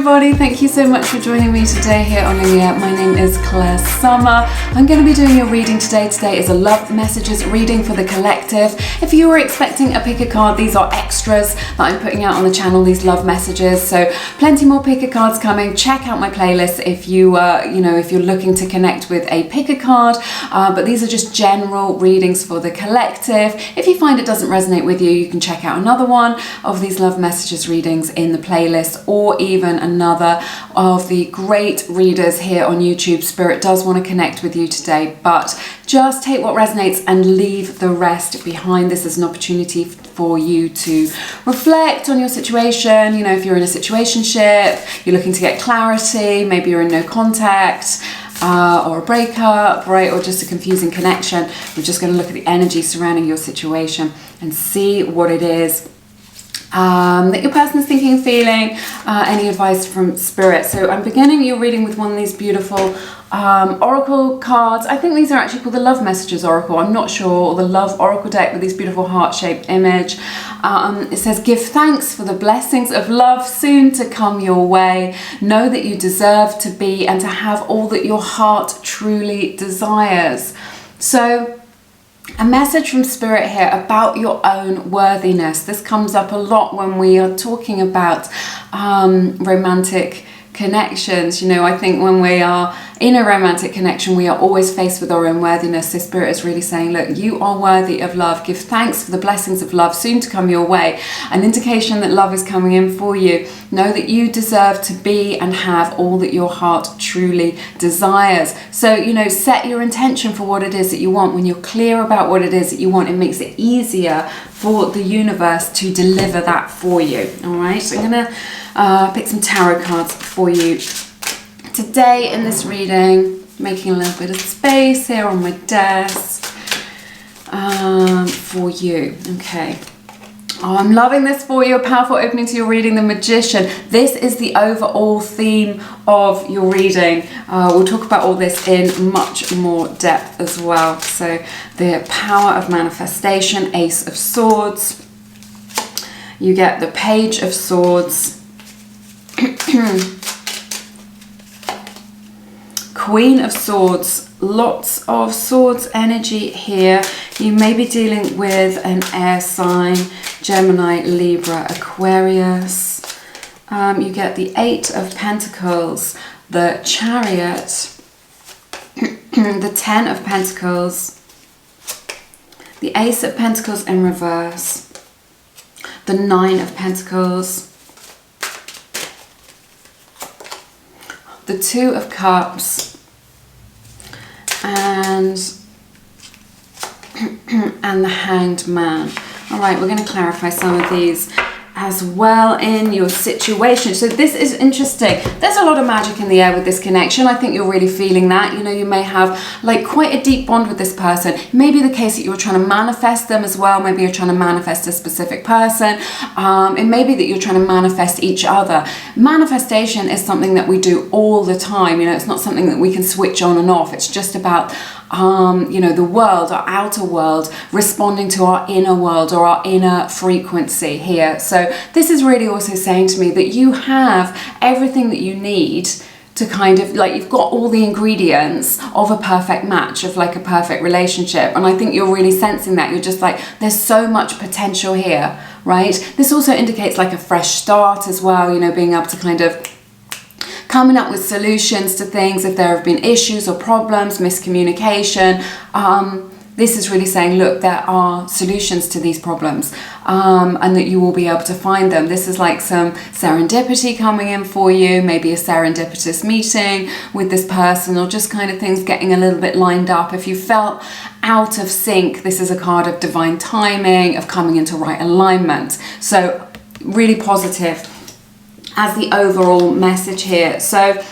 everybody, thank you so much for joining me today here on Lumiere. My name is Kasamba. I'm going to be doing your reading today. Today is a love messages reading for the collective. If you were expecting a pick a card, these are extras that I'm putting out on the channel, these love messages. So plenty more pick a cards coming. Check out my playlist if you if you're looking to connect with a pick a card. But these are just general readings for the collective. If you find it doesn't resonate with you, you can check out another one of these love messages readings in the playlist, or even another of the great readers here on YouTube. Spirit does want to connect with you today, but just take what resonates and leave the rest behind. This is an opportunity for you to reflect on your situation. You know, if you're in a situationship, you're looking to get clarity, maybe you're in no contact, or a breakup, right, or just a confusing connection. We're just going to look at the energy surrounding your situation and see what it is that your person is thinking and feeling. Any advice from Spirit. So I'm beginning your reading with one of these beautiful oracle cards. I think these are actually called the Love Messages Oracle. I'm not sure. Or the Love Oracle deck with these beautiful heart-shaped image. It says, give thanks for the blessings of love soon to come your way. Know that you deserve to be and to have all that your heart truly desires. So a message from Spirit here about your own worthiness. This comes up a lot when we are talking about romantic connections. You know, I think when we are in a romantic connection, we are always faced with our own worthiness. So Spirit is really saying, look, you are worthy of love. Give thanks for the blessings of love soon to come your way. An indication that love is coming in for you. Know that you deserve to be and have all that your heart truly desires. So, you know, set your intention for what it is that you want. When you're clear about what it is that you want, it makes it easier for the universe to deliver that for you. All right, so I'm going to pick some tarot cards for you today in this reading, making a little bit of space here on my desk for you. Okay. Oh, I'm loving this for you. A powerful opening to your reading, the Magician. This is the overall theme of your reading. We'll talk about all this in much more depth as well. So the power of manifestation, Ace of Swords. You get the Page of Swords. Queen of Swords, lots of swords energy here. You may be dealing with an air sign, Gemini, Libra, Aquarius. You get the Eight of Pentacles, the Chariot, the Ten of Pentacles, the Ace of Pentacles in reverse, the Nine of Pentacles, the Two of Cups, and the Hanged Man. All right, we're going to clarify some of these as well in your situation. So this is interesting. There's a lot of magic in the air with this connection. I think you're really feeling that. You know, you may have like quite a deep bond with this person. It may be the case that you're trying to manifest them as well. Maybe you're trying to manifest a specific person. It may be that you're trying to manifest each other. Manifestation is something that we do all the time. You know, it's not something that we can switch on and off. It's just about you know, the world, our outer world, responding to our inner world or our inner frequency here. So this is really also saying to me that you have everything that you need to kind of like, you've got all the ingredients of a perfect match, of like a perfect relationship. And I think you're really sensing that. You're just like, there's so much potential here, right? This also indicates like a fresh start as well, you know, being able to kind of coming up with solutions to things if there have been issues or problems, miscommunication. This is really saying, look, there are solutions to these problems, and that you will be able to find them. This is like some serendipity coming in for you, maybe a serendipitous meeting with this person, or just kind of things getting a little bit lined up. If you felt out of sync, this is a card of divine timing, of coming into right alignment. So really positive as the overall message here. So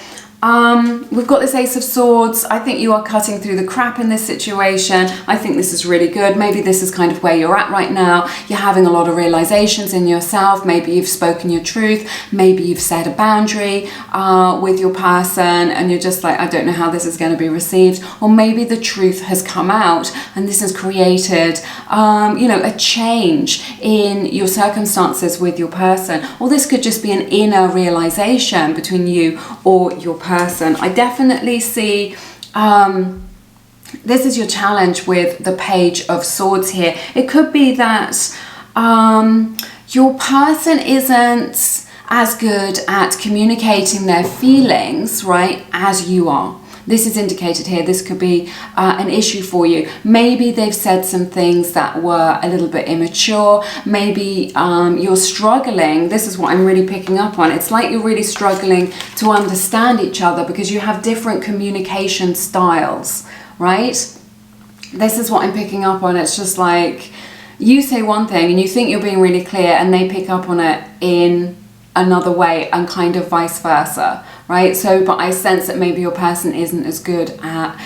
We've got this Ace of Swords. I think you are cutting through the crap in this situation. I think this is really good. Maybe this is kind of where you're at right now. You're having a lot of realizations in yourself. Maybe you've spoken your truth. Maybe you've set a boundary with your person and you're just like, I don't know how this is going to be received. Or maybe the truth has come out and this has created, a change in your circumstances with your person. Or this could just be an inner realization between you or your person. I definitely see this is your challenge with the Page of Swords here. It could be that your person isn't as good at communicating their feelings, right, as you are. This is indicated here. This could be an issue for you. Maybe they've said some things that were a little bit immature. Maybe you're struggling. This is what I'm really picking up on. It's like you're really struggling to understand each other because you have different communication styles, right? This is what I'm picking up on. It's just like you say one thing and you think you're being really clear and they pick up on it in another way and kind of vice versa, right? So, but I sense that maybe your person isn't as good at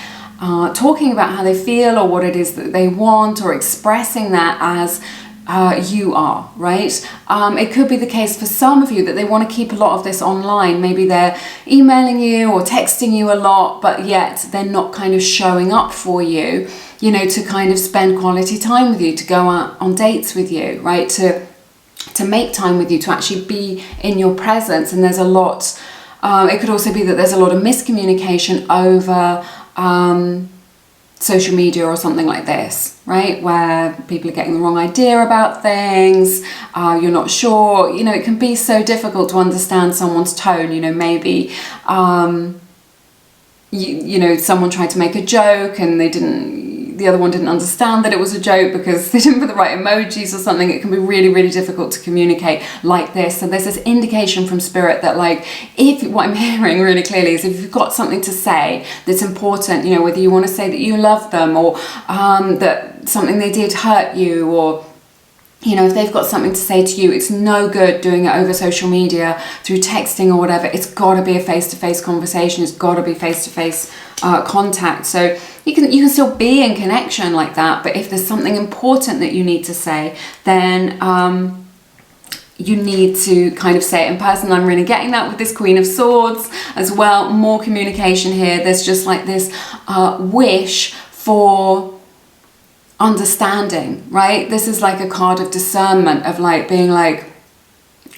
talking about how they feel or what it is that they want or expressing that as you are, right? It could be the case for some of you that they want to keep a lot of this online. Maybe they're emailing you or texting you a lot, but yet they're not kind of showing up for you, to kind of spend quality time with you, to go out on dates with you, right? To make time with you, to actually be in your presence. And there's a lot, it could also be that there's a lot of miscommunication over social media or something like this, right? Where people are getting the wrong idea about things, you're not sure, it can be so difficult to understand someone's tone, maybe, someone tried to make a joke and the other one didn't understand that it was a joke because they didn't put the right emojis or something. It can be really, really difficult to communicate like this. So there's this indication from Spirit that what I'm hearing really clearly is if you've got something to say that's important, whether you want to say that you love them or that something they did hurt you, or if they've got something to say to you, it's no good doing it over social media, through texting or whatever. It's got to be a face-to-face conversation. It's got to be face-to-face contact. So you can still be in connection like that, but if there's something important that you need to say, then you need to kind of say it in person. I'm really getting that with this Queen of Swords as well. More communication here. There's just like this wish for understanding, right? This is like a card of discernment, of being like,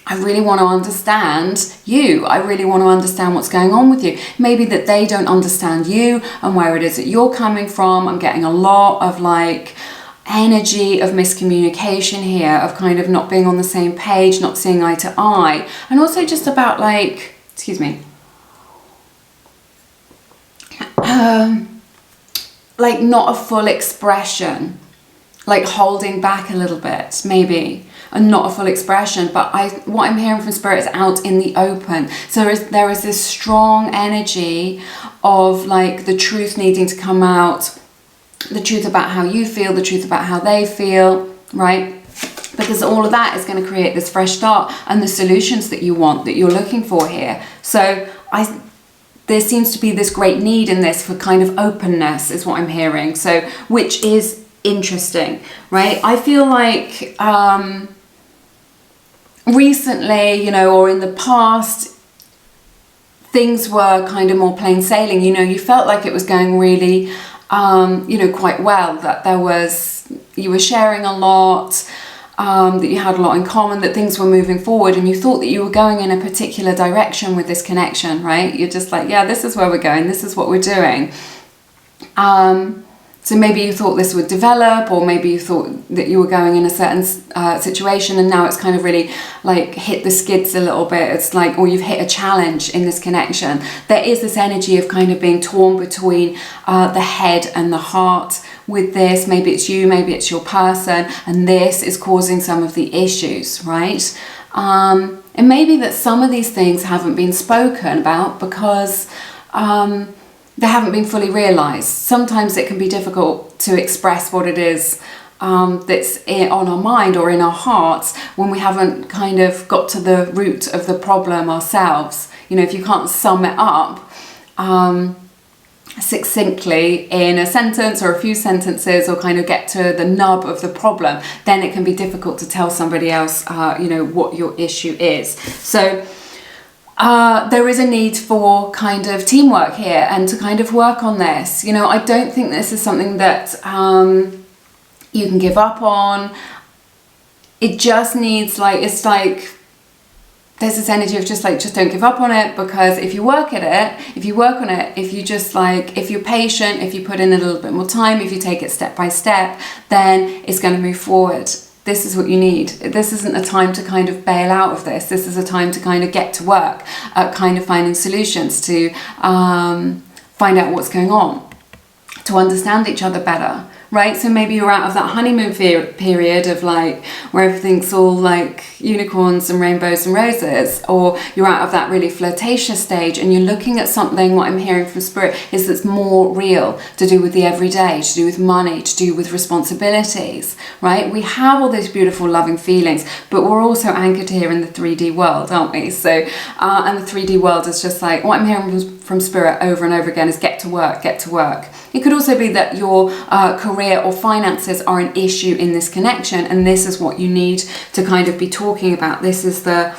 I really want to understand you. I really want to understand what's going on with you. Maybe that they don't understand you and where it is that you're coming from. I'm getting a lot of energy of miscommunication here, of kind of not being on the same page, not seeing eye to eye. And also just about not a full expression, holding back a little bit maybe, and not a full expression. But what I'm hearing from Spirit is out in the open. So there is this strong energy of the truth needing to come out, the truth about how you feel, the truth about how they feel, right? Because all of that is going to create this fresh start and the solutions that you want, that you're looking for here. So there seems to be this great need in this for kind of openness, is what I'm hearing. So, which is interesting, right? I feel like recently, or in the past, things were kind of more plain sailing. You felt like it was going really, quite well, that you were sharing a lot, that you had a lot in common, that things were moving forward, and you thought that you were going in a particular direction with this connection, right? You're just like, yeah, this is where we're going, this is what we're doing. So maybe you thought this would develop, or maybe you thought that you were going in a certain situation, and now it's kind of really hit the skids a little bit. It's or you've hit a challenge in this connection. There is this energy of kind of being torn between the head and the heart with this. Maybe it's you, maybe it's your person, and this is causing some of the issues, right? And maybe that some of these things haven't been spoken about because they haven't been fully realized. Sometimes it can be difficult to express what it is that's on our mind or in our hearts when we haven't kind of got to the root of the problem ourselves. If you can't sum it up, succinctly in a sentence or a few sentences, or kind of get to the nub of the problem, then it can be difficult to tell somebody else, what your issue is. So there is a need for kind of teamwork here and to kind of work on this. I don't think this is something that you can give up on. It just needs there's this energy of just don't give up on it, because if you work on it, if you're patient, if you put in a little bit more time, if you take it step by step, then it's going to move forward. This is what you need. This isn't a time to kind of bail out of this. This is a time to kind of get to work at kind of finding solutions, to find out what's going on, to understand each other better. Right, so maybe you're out of that honeymoon period of where everything's all unicorns and rainbows and roses, or you're out of that really flirtatious stage and you're looking at something, what I'm hearing from Spirit is that's more real, to do with the everyday, to do with money, to do with responsibilities, right? We have all those beautiful loving feelings, but we're also anchored here in the 3D world, aren't we? So, and the 3D world is just what I'm hearing from Spirit over and over again is get to work, get to work. It could also be that your career or finances are an issue in this connection, and this is what you need to kind of be talking about. This is the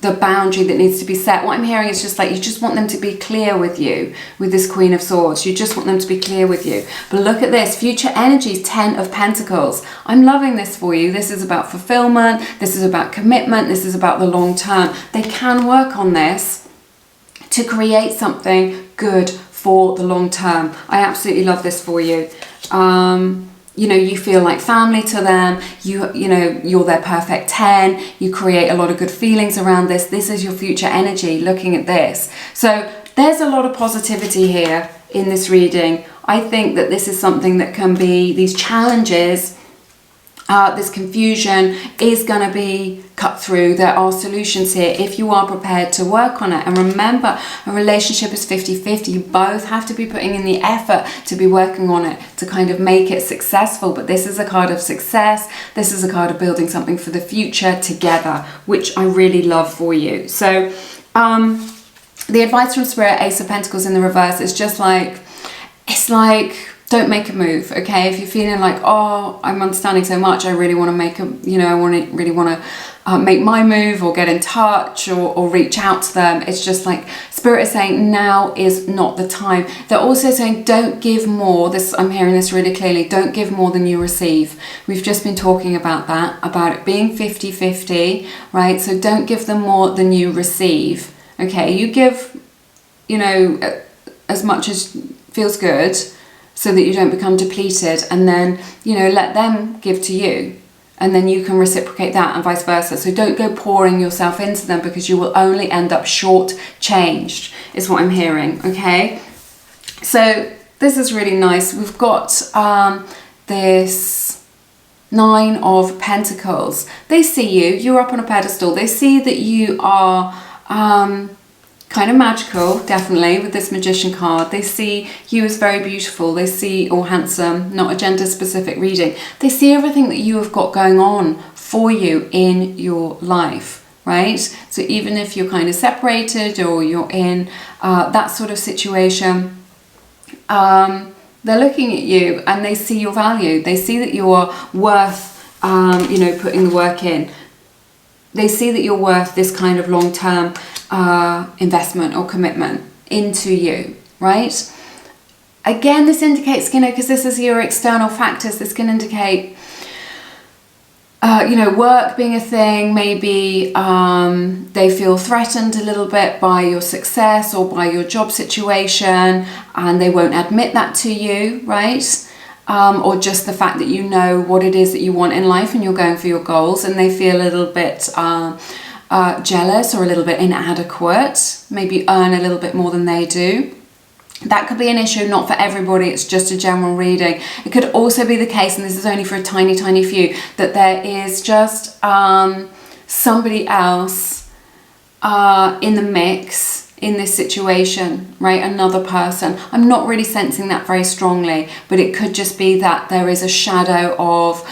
boundary that needs to be set. What I'm hearing is just you just want them to be clear with you, with this Queen of Swords. You just want them to be clear with you. But look at this, future energies, 10 of Pentacles. I'm loving this for you. This is about fulfillment. This is about commitment. This is about the long term. They can work on this to create something good for the long term. I absolutely love this for you. You feel like family to them. You're their perfect 10. You create a lot of good feelings around this. This is your future energy, looking at this. So there's a lot of positivity here in this reading. I think that this is something that can be, these challenges, this confusion is going to be cut through. There are solutions here if you are prepared to work on it. And remember, a relationship is 50-50. You both have to be putting in the effort to be working on it to kind of make it successful. But this is a card of success. This is a card of building something for the future together, which I really love for you. So the advice from Spirit, Ace of Pentacles in the reverse, is just don't make a move, okay? If you're feeling oh, I'm understanding so much, I really want to make make my move, or get in touch, or reach out to them. It's just Spirit is saying now is not the time. They're also saying don't give more. I'm hearing this really clearly. Don't give more than you receive. We've just been talking about that, about it being 50-50, right? So don't give them more than you receive, okay? You give, as much as feels good, so that you don't become depleted, and then, let them give to you, and then you can reciprocate that, and vice versa. So don't go pouring yourself into them, because you will only end up short-changed, is what I'm hearing, okay? So this is really nice. We've got this 9 of Pentacles. They see you. You're up on a pedestal. They see that you are kind of magical, definitely, with this Magician card. They see you as very beautiful. They see, or handsome, not a gender specific reading. They see everything that you have got going on for you in your life, right? So even if you're kind of separated, or you're in that sort of situation, they're looking at you and they see your value. They see that you're worth, putting the work in. They see that you're worth this kind of long-term investment or commitment into you, right? Again, this indicates, because this is your external factors, this can indicate, work being a thing. Maybe they feel threatened a little bit by your success or by your job situation, and they won't admit that to you, right? Or just the fact that you know what it is that you want in life and you're going for your goals, and they feel a little bit jealous or a little bit inadequate, maybe earn a little bit more than they do. That could be an issue, not for everybody, it's just a general reading. It could also be the case, and this is only for a tiny, tiny few, that there is just somebody else in the mix in this situation, right? Another person. I'm not really sensing that very strongly, but it could just be that there is a shadow of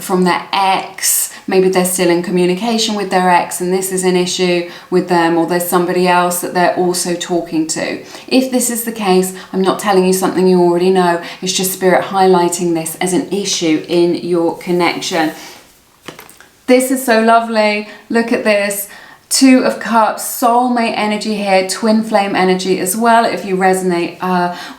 from their ex. Maybe they're still in communication with their ex and this is an issue with them, or there's somebody else that they're also talking to. If this is the case, I'm not telling you something you already know. It's just Spirit highlighting this as an issue in your connection. This is so lovely. Look at this. 2 of Cups, soulmate energy here, twin flame energy as well. If you resonate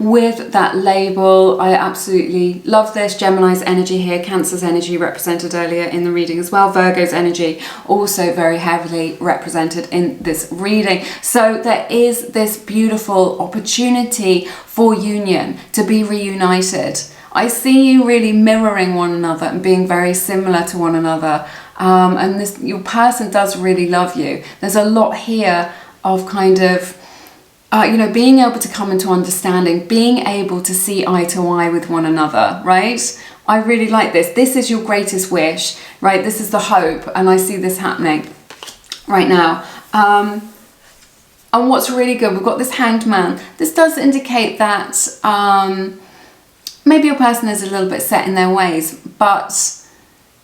with that label, I absolutely love this. Gemini's energy here, Cancer's energy represented earlier in the reading as well. Virgo's energy also very heavily represented in this reading. So there is this beautiful opportunity for union, to be reunited. I see you really mirroring one another and being very similar to one another. And this, your person does really love you. There's a lot here of kind of, you know, being able to come into understanding, being able to see eye to eye with one another, right? I really like this. This is your greatest wish, right? This is the hope, and I see this happening right now. And what's really good, we've got this Hanged Man. This does indicate that maybe your person is a little bit set in their ways, but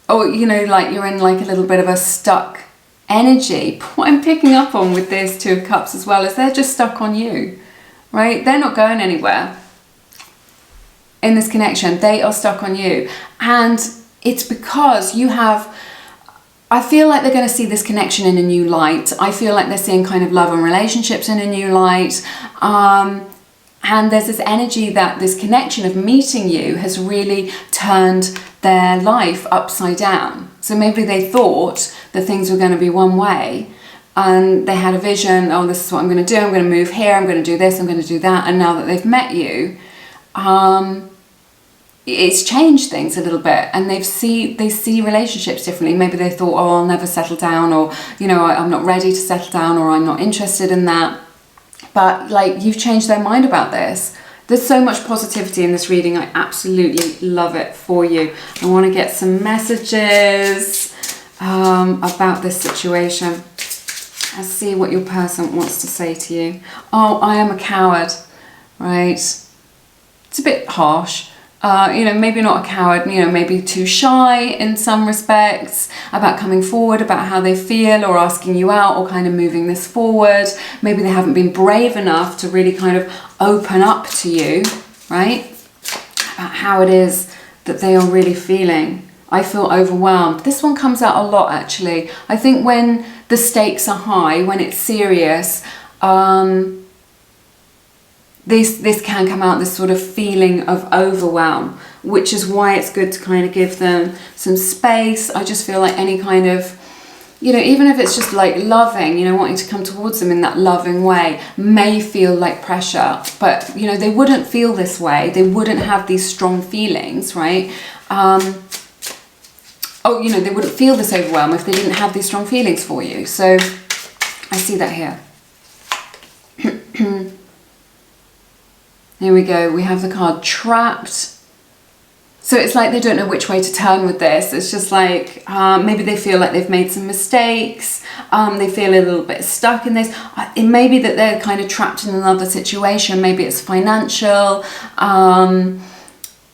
or, you know, like you're in like a little bit of a stuck energy. What I'm picking up on with this 2 of Cups as well is they're just stuck on you, right? They're not going anywhere in this connection. They are stuck on you. And it's because you have, I feel like they're going to see this connection in a new light. I feel like they're seeing kind of love and relationships in a new light. And there's this energy that this connection of meeting you has really turned their life upside down. So maybe they thought that things were going to be one way and they had a vision, oh, this is what I'm going to do, I'm going to move here, I'm going to do this, I'm going to do that. And now that they've met you, it's changed things a little bit, and they see relationships differently. Maybe they thought, oh, I'll never settle down, or, you know, I'm not ready to settle down, or I'm not interested in that. But like, you've changed their mind about this. There's so much positivity in this reading. I absolutely love it for you. I want to get some messages about this situation. Let's see what your person wants to say to you. Oh, I am a coward, right? It's a bit harsh. You know, maybe not a coward, you know, maybe too shy in some respects about coming forward, about how they feel, or asking you out, or kind of moving this forward. Maybe they haven't been brave enough to really kind of open up to you, right? About how it is that they are really feeling. I feel overwhelmed. This one comes out a lot, actually. I think when the stakes are high, when it's serious, this can come out, this sort of feeling of overwhelm, which is why it's good to kind of give them some space. I just feel like any kind of, you know, even if it's just like loving, you know, wanting to come towards them in that loving way, may feel like pressure, but, you know, they wouldn't feel this way. They wouldn't have these strong feelings, right? Oh, you know, they wouldn't feel this overwhelm if they didn't have these strong feelings for you. So I see that here. Here we go. We have the card Trapped. So it's like they don't know which way to turn with this. It's just like maybe they feel like they've made some mistakes. They feel a little bit stuck in this. It may be that they're kind of trapped in another situation. Maybe it's financial.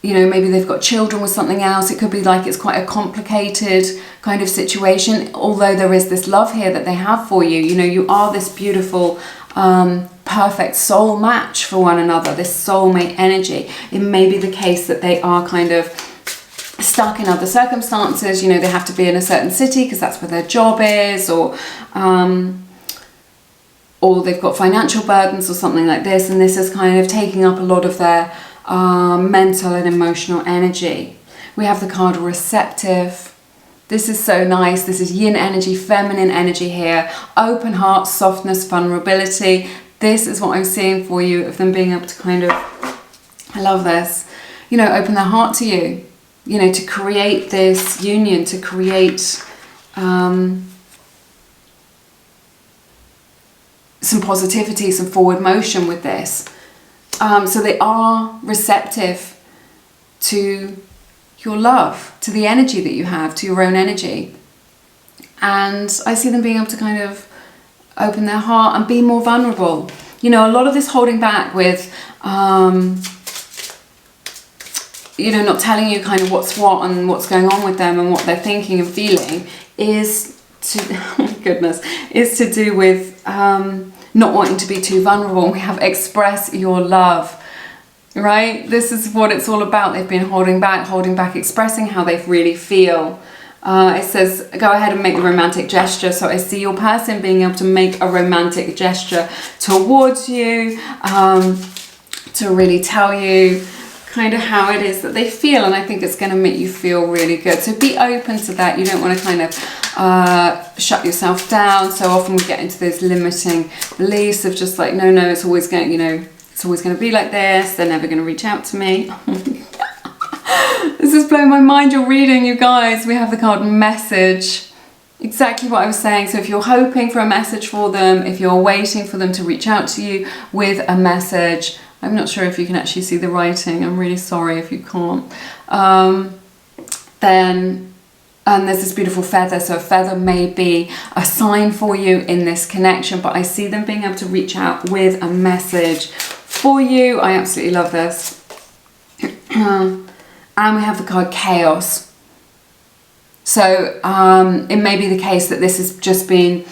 You know, maybe they've got children with something else. It could be like it's quite a complicated kind of situation. Although there is this love here that they have for you. You know, you are this beautiful perfect soul match for one another, this soulmate energy. It may be the case that they are kind of stuck in other circumstances. You know, they have to be in a certain city because that's where their job is, or they've got financial burdens or something like this, and this is kind of taking up a lot of their mental and emotional energy. We have the card Receptive. This is so nice. This is yin energy, feminine energy here. Open heart, softness, vulnerability. This is what I'm seeing for you, of them being able to kind of, I love this, you know, open their heart to you, you know, to create this union, to create some positivity, some forward motion with this. So they are receptive to your love, to the energy that you have, to your own energy. And I see them being able to kind of open their heart and be more vulnerable. You know, a lot of this holding back with, you know, not telling you kind of what's what and what's going on with them and what they're thinking and feeling is to, oh my goodness, is to do with not wanting to be too vulnerable. We have express your love, right? This is what it's all about. They've been holding back, expressing how they really feel. It says, go ahead and make the romantic gesture. So I see your person being able to make a romantic gesture towards you, to really tell you kind of how it is that they feel, and I think it's going to make you feel really good. So be open to that. You don't want to kind of shut yourself down. So often we get into those limiting beliefs of just like, no, it's always going, you know, it's always going to be like this. They're never going to reach out to me. This is blowing my mind. You're reading, you guys. We have the card message. Exactly what I was saying. So if you're hoping for a message for them, if you're waiting for them to reach out to you with a message, I'm not sure if you can actually see the writing. I'm really sorry if you can't. Then, and there's this beautiful feather. So a feather may be a sign for you in this connection, but I see them being able to reach out with a message for you. I absolutely love this. And we have the card chaos. So it may be the case that this has just been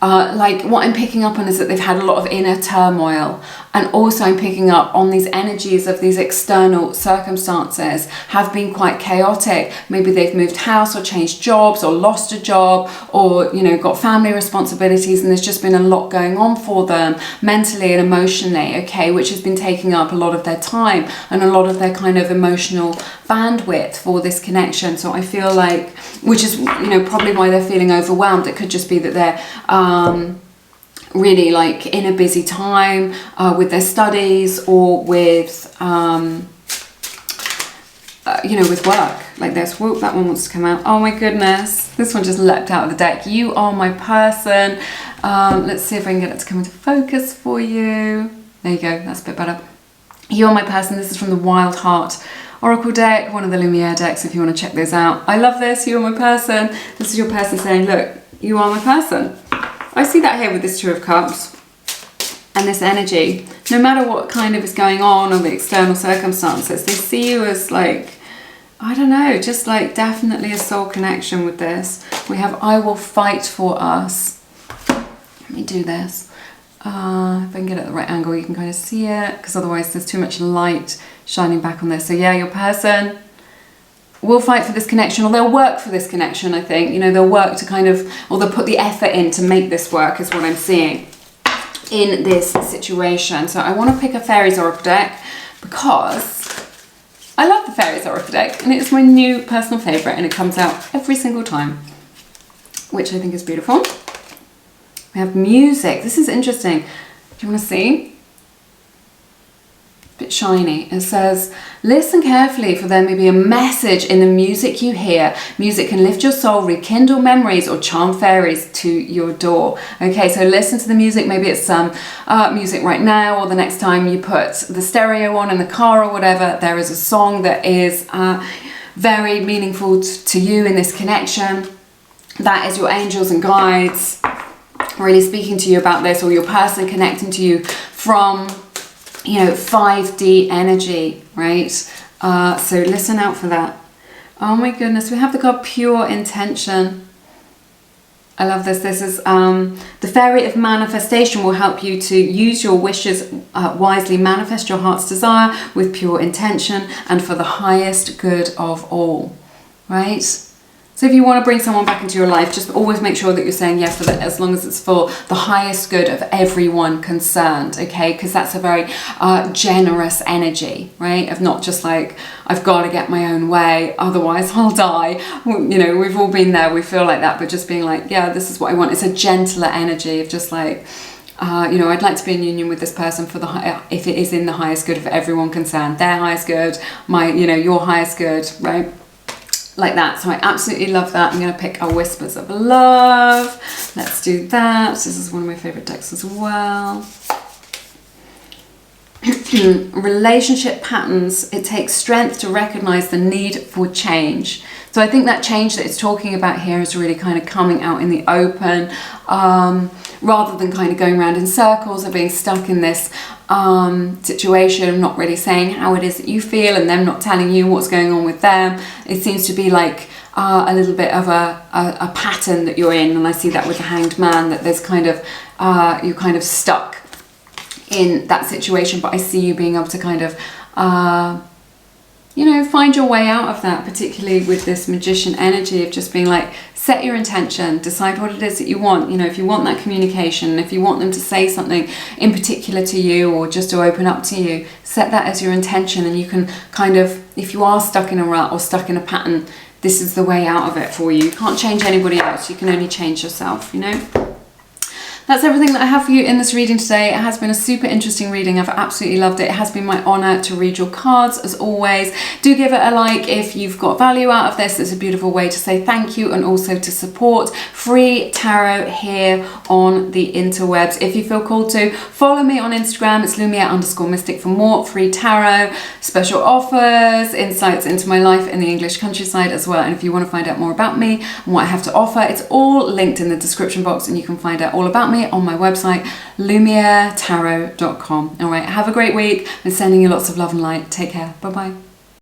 like what I'm picking up on is that they've had a lot of inner turmoil, and also I'm picking up on these energies of these external circumstances have been quite chaotic. Maybe they've moved house or changed jobs or lost a job, or you know, got family responsibilities, and there's just been a lot going on for them mentally and emotionally, okay, which has been taking up a lot of their time and a lot of their kind of emotional bandwidth for this connection. So I feel like, which is, you know, probably why they're feeling overwhelmed. It could just be that they're really like in a busy time with their studies or with you know, with work like this. Whoop, that one wants to come out. Oh my goodness, this one just leapt out of the deck. You are my person. Let's see if I can get it to come into focus for you. There you go, that's a bit better. You are my person. This is from the Wild Heart Oracle deck, one of the Lumiere decks, if you want to check those out. I love this. You are my person. This is your person saying, look, you are my person. I see that here with this Two of Cups and this energy. No matter what kind of is going on or the external circumstances, they see you as like, I don't know, just like definitely a soul connection with this. We have I will fight for us. Let me do this. If I can get it at the right angle, you can kind of see it, because otherwise there's too much light shining back on this. So yeah, your person will fight for this connection, or they'll work for this connection, I think. You know, they'll work to kind of, or they'll put the effort in to make this work, is what I'm seeing in this situation. So I want to pick a Fairies Oracle deck because I love the Fairies Oracle deck, and it's my new personal favourite, and it comes out every single time, which I think is beautiful. We have music. This is interesting. Do you want to see? Bit shiny. It says, listen carefully, for there may be a message in the music you hear. Music can lift your soul, rekindle memories, or charm fairies to your door. Okay, so listen to the music. Maybe it's some music right now, or the next time you put the stereo on in the car or whatever, there is a song that is very meaningful to you in this connection. That is your angels and guides really speaking to you about this, or your person connecting to you from, you know, 5D energy, right? So listen out for that. Oh my goodness, we have the card Pure Intention. I love this. This is the Fairy of Manifestation will help you to use your wishes wisely, manifest your heart's desire with pure intention and for the highest good of all, right? So if you want to bring someone back into your life, just always make sure that you're saying yes for that, as long as it's for the highest good of everyone concerned, okay? Because that's a very generous energy, right? Of not just like, I've got to get my own way, otherwise I'll die. You know, we've all been there, we feel like that, but just being like, yeah, this is what I want. It's a gentler energy of just like, you know, I'd like to be in union with this person for the if it is in the highest good of everyone concerned, their highest good, my, you know, your highest good, right? Like that. So I absolutely love that. I'm going to pick a Whispers of Love. Let's do that. This is one of my favorite decks as well. Relationship patterns, it takes strength to recognize the need for change. So I think that change that it's talking about here is really kind of coming out in the open, rather than kind of going around in circles or being stuck in this situation, not really saying how it is that you feel and them not telling you what's going on with them. It seems to be like a little bit of a pattern that you're in, and I see that with the Hanged Man, that there's kind of, you're kind of stuck in that situation, but I see you being able to kind of you know, find your way out of that, particularly with this Magician energy of just being like, set your intention, decide what it is that you want. You know, if you want that communication, if you want them to say something in particular to you or just to open up to you, set that as your intention, and you can kind of, if you are stuck in a rut or stuck in a pattern, this is the way out of it for you. You can't change anybody else, you can only change yourself, you know. That's everything that I have for you in this reading today. It has been a super interesting reading. I've absolutely loved it. It has been my honour to read your cards, as always. Do give it a like if you've got value out of this. It's a beautiful way to say thank you and also to support free tarot here on the interwebs. If you feel called to, follow me on Instagram. It's Lumiere_mystic for more free tarot, special offers, insights into my life in the English countryside as well. And if you want to find out more about me and what I have to offer, it's all linked in the description box, and you can find out all about me on my website, lumieretarot.com. All right, have a great week. I'm sending you lots of love and light. Take care. Bye-bye.